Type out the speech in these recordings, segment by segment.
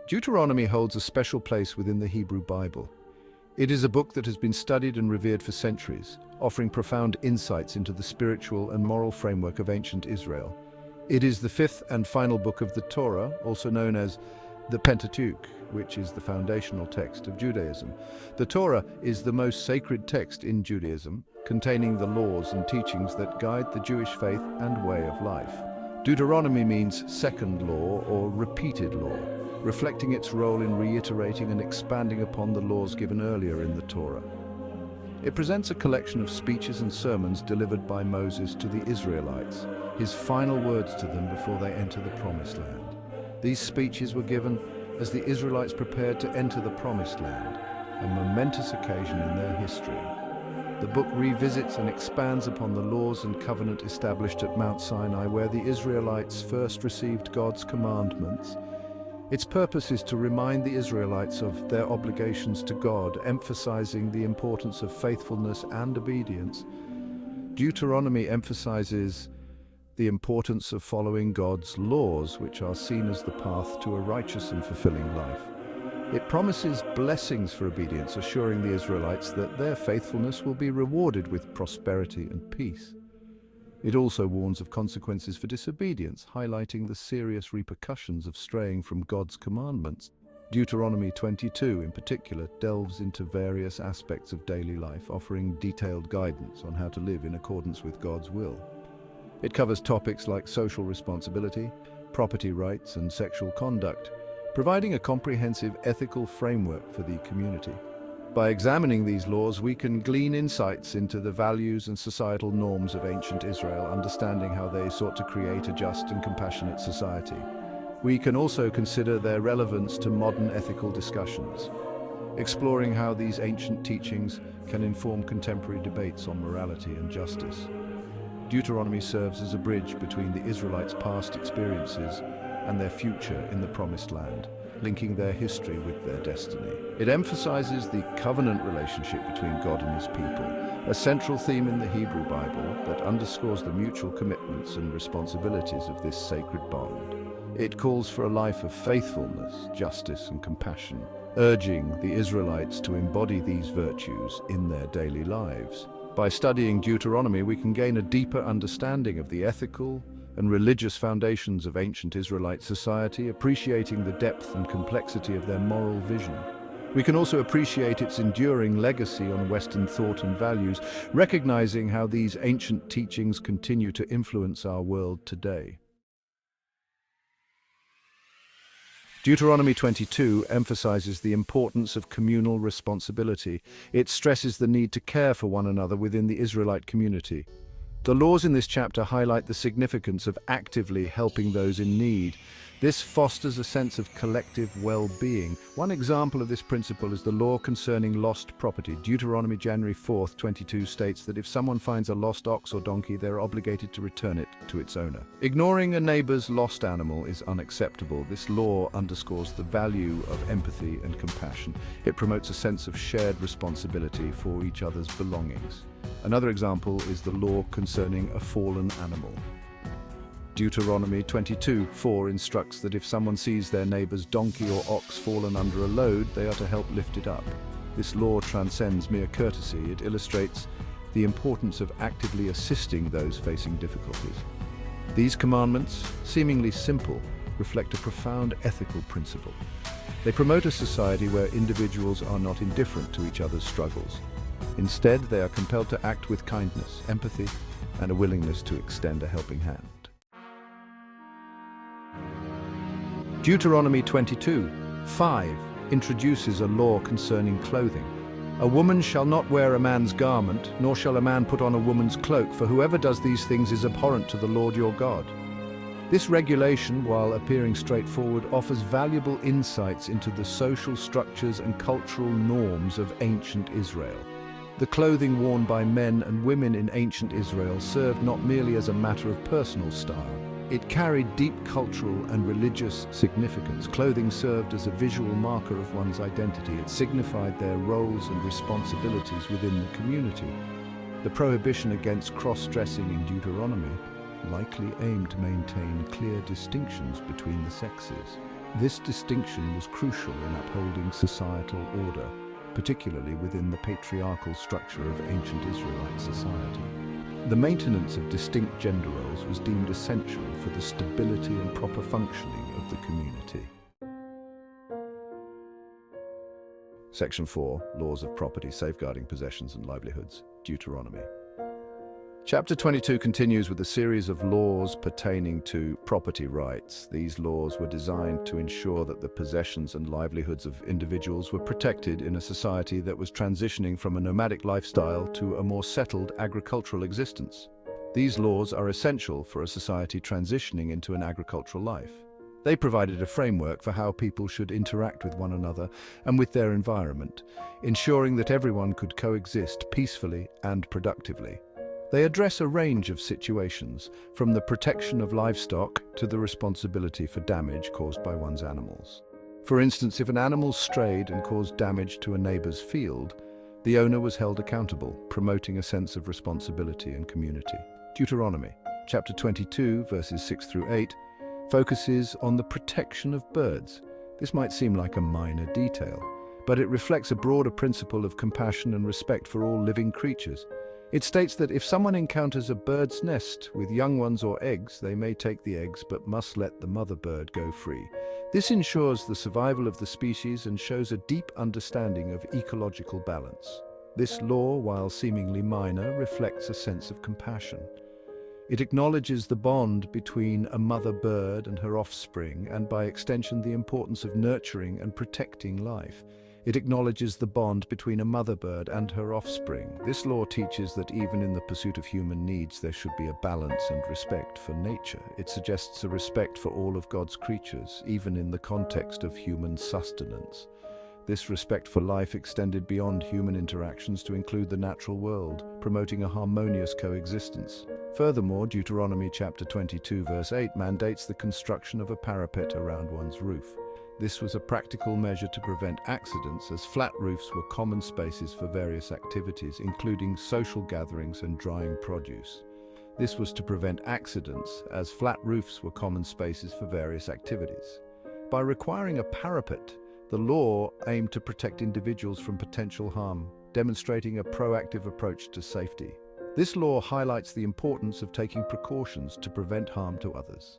Deuteronomy holds a special place within the Hebrew Bible. It is a book that has been studied and revered for centuries, offering profound insights into the spiritual and moral framework of ancient Israel. It is the fifth and final book of the Torah, also known as the Pentateuch, which is the foundational text of Judaism. The Torah is the most sacred text in Judaism, containing the laws and teachings that guide the Jewish faith and way of life. Deuteronomy means second law or repeated law, reflecting its role in reiterating and expanding upon the laws given earlier in the Torah. It presents a collection of speeches and sermons delivered by Moses to the Israelites, his final words to them before they enter the Promised Land. These speeches were given as the Israelites prepared to enter the Promised Land, a momentous occasion in their history. The book revisits and expands upon the laws and covenant established at Mount Sinai, where the Israelites first received God's commandments. Its purpose is to remind the Israelites of their obligations to God, emphasizing the importance of faithfulness and obedience. Deuteronomy emphasizes the importance of following God's laws, which are seen as the path to a righteous and fulfilling life. It promises blessings for obedience, assuring the Israelites that their faithfulness will be rewarded with prosperity and peace. It also warns of consequences for disobedience, highlighting the serious repercussions of straying from God's commandments. Deuteronomy 22, in particular, delves into various aspects of daily life, offering detailed guidance on how to live in accordance with God's will. It covers topics like social responsibility, property rights, and sexual conduct, providing a comprehensive ethical framework for the community. By examining these laws, we can glean insights into the values and societal norms of ancient Israel, understanding how they sought to create a just and compassionate society. We can also consider their relevance to modern ethical discussions, exploring how these ancient teachings can inform contemporary debates on morality and justice. Deuteronomy serves as a bridge between the Israelites' past experiences and their future in the Promised Land, linking their history with their destiny. It emphasizes the covenant relationship between God and his people, a central theme in the Hebrew Bible that underscores the mutual commitments and responsibilities of this sacred bond. It calls for a life of faithfulness, justice, and compassion, urging the Israelites to embody these virtues in their daily lives. By studying Deuteronomy, we can gain a deeper understanding of the ethical and religious foundations of ancient Israelite society, appreciating the depth and complexity of their moral vision. We can also appreciate its enduring legacy on Western thought and values, recognizing how these ancient teachings continue to influence our world today. Deuteronomy 22 emphasizes the importance of communal responsibility. It stresses the need to care for one another within the Israelite community. The laws in this chapter highlight the significance of actively helping those in need. This fosters a sense of collective well-being. One example of this principle is the law concerning lost property. Deuteronomy January 4th, 22 states that if someone finds a lost ox or donkey, they are obligated to return it to its owner. Ignoring a neighbor's lost animal is unacceptable. This law underscores the value of empathy and compassion. It promotes a sense of shared responsibility for each other's belongings. Another example is the law concerning a fallen animal. Deuteronomy 22:4 instructs that if someone sees their neighbor's donkey or ox fallen under a load, they are to help lift it up. This law transcends mere courtesy. It illustrates the importance of actively assisting those facing difficulties. These commandments, seemingly simple, reflect a profound ethical principle. They promote a society where individuals are not indifferent to each other's struggles. Instead, they are compelled to act with kindness, empathy, and a willingness to extend a helping hand. Deuteronomy 22:5 introduces a law concerning clothing. A woman shall not wear a man's garment, nor shall a man put on a woman's cloak, for whoever does these things is abhorrent to the Lord your God. This regulation, while appearing straightforward, offers valuable insights into the social structures and cultural norms of ancient Israel. The clothing worn by men and women in ancient Israel served not merely as a matter of personal style. It carried deep cultural and religious significance. Clothing served as a visual marker of one's identity. It signified their roles and responsibilities within the community. The prohibition against cross-dressing in Deuteronomy likely aimed to maintain clear distinctions between the sexes. This distinction was crucial in upholding societal order, particularly within the patriarchal structure of ancient Israelite society. The maintenance of distinct gender roles was deemed essential for the stability and proper functioning of the community. Section 4. Laws of Property, Safeguarding Possessions and Livelihoods. Deuteronomy. Chapter 22 continues with a series of laws pertaining to property rights. These laws were designed to ensure that the possessions and livelihoods of individuals were protected in a society that was transitioning from a nomadic lifestyle to a more settled agricultural existence. These laws are essential for a society transitioning into an agricultural life. They provided a framework for how people should interact with one another and with their environment, ensuring that everyone could coexist peacefully and productively. They address a range of situations, from the protection of livestock to the responsibility for damage caused by one's animals. For instance, if an animal strayed and caused damage to a neighbor's field, the owner was held accountable, promoting a sense of responsibility and community. Deuteronomy, chapter 22, verses 6 through 8, focuses on the protection of birds. This might seem like a minor detail, but it reflects a broader principle of compassion and respect for all living creatures. It states that if someone encounters a bird's nest with young ones or eggs, they may take the eggs but must let the mother bird go free. This ensures the survival of the species and shows a deep understanding of ecological balance. This law, while seemingly minor, reflects a sense of compassion. It acknowledges the bond between a mother bird and her offspring, and by extension the importance of nurturing and protecting life. It acknowledges the bond between a mother bird and her offspring. This law teaches that even in the pursuit of human needs, there should be a balance and respect for nature. It suggests a respect for all of God's creatures, even in the context of human sustenance. This respect for life extended beyond human interactions to include the natural world, promoting a harmonious coexistence. Furthermore, Deuteronomy chapter 22 verse 8 mandates the construction of a parapet around one's roof. This was a practical measure to prevent accidents, as flat roofs were common spaces for various activities, including social gatherings and drying produce. This was to prevent accidents, as flat roofs were common spaces for various activities. By requiring a parapet, the law aimed to protect individuals from potential harm, demonstrating a proactive approach to safety. This law highlights the importance of taking precautions to prevent harm to others.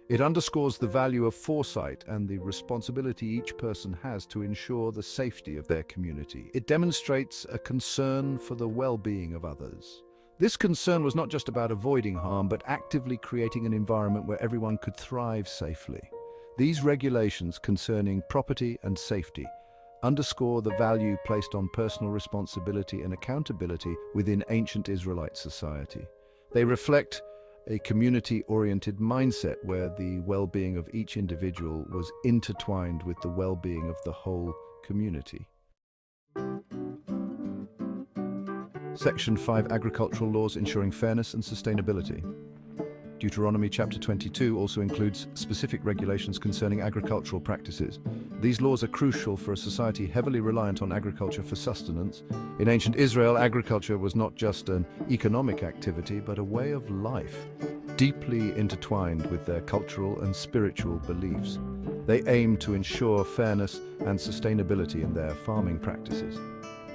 It underscores the value of foresight and the responsibility each person has to ensure the safety of their community. It demonstrates a concern for the well-being of others. This concern was not just about avoiding harm, but actively creating an environment where everyone could thrive safely. These regulations concerning property and safety underscore the value placed on personal responsibility and accountability within ancient Israelite society. They reflect a community-oriented mindset where the well-being of each individual was intertwined with the well-being of the whole community. Section 5. Agricultural laws ensuring fairness and sustainability. Deuteronomy chapter 22 also includes specific regulations concerning agricultural practices. These laws are crucial for a society heavily reliant on agriculture for sustenance. In ancient Israel, agriculture was not just an economic activity, but a way of life, deeply intertwined with their cultural and spiritual beliefs. They aimed to ensure fairness and sustainability in their farming practices.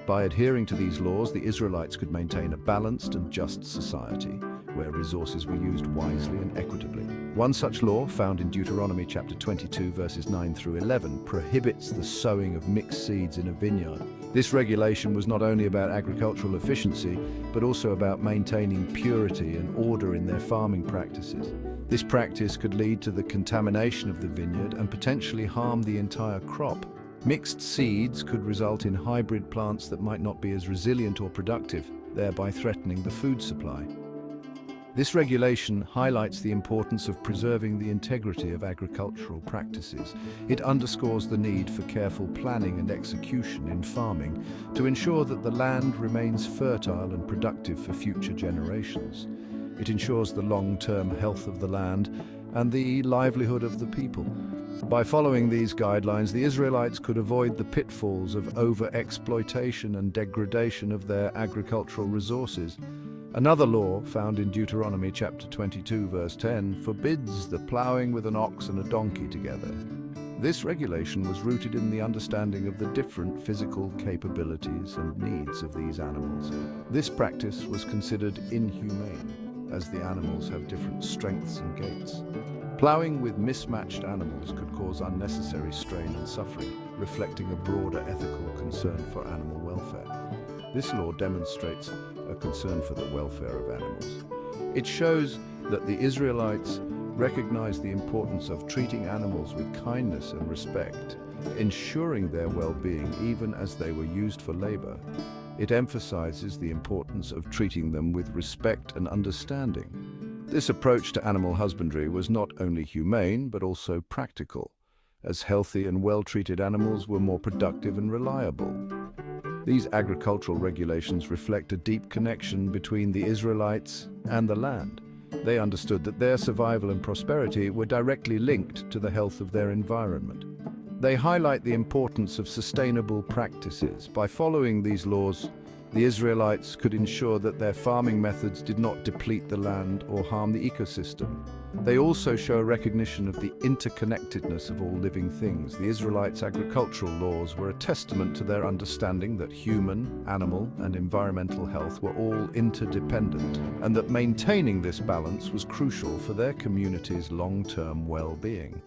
By adhering to these laws, the Israelites could maintain a balanced and just society, where resources were used wisely and equitably. One such law, found in Deuteronomy chapter 22 verses 9 through 11, prohibits the sowing of mixed seeds in a vineyard. This regulation was not only about agricultural efficiency, but also about maintaining purity and order in their farming practices. This practice could lead to the contamination of the vineyard and potentially harm the entire crop. Mixed seeds could result in hybrid plants that might not be as resilient or productive, thereby threatening the food supply. This regulation highlights the importance of preserving the integrity of agricultural practices. It underscores the need for careful planning and execution in farming to ensure that the land remains fertile and productive for future generations. It ensures the long-term health of the land and the livelihood of the people. By following these guidelines, the Israelites could avoid the pitfalls of over-exploitation and degradation of their agricultural resources. Another law, found in Deuteronomy chapter 22 verse 10, forbids the plowing with an ox and a donkey together. This regulation was rooted in the understanding of the different physical capabilities and needs of these animals. This practice was considered inhumane, as the animals have different strengths and gaits. Ploughing with mismatched animals could cause unnecessary strain and suffering, reflecting a broader ethical concern for animal welfare. This law demonstrates a concern for the welfare of animals. It shows that the Israelites recognized the importance of treating animals with kindness and respect, ensuring their well-being even as they were used for labor. It emphasizes the importance of treating them with respect and understanding. This approach to animal husbandry was not only humane but also practical, as healthy and well-treated animals were more productive and reliable. These agricultural regulations reflect a deep connection between the Israelites and the land. They understood that their survival and prosperity were directly linked to the health of their environment. They highlight the importance of sustainable practices. By following these laws, the Israelites could ensure that their farming methods did not deplete the land or harm the ecosystem. They also show a recognition of the interconnectedness of all living things. The Israelites' agricultural laws were a testament to their understanding that human, animal, and environmental health were all interdependent, and that maintaining this balance was crucial for their community's long-term well-being.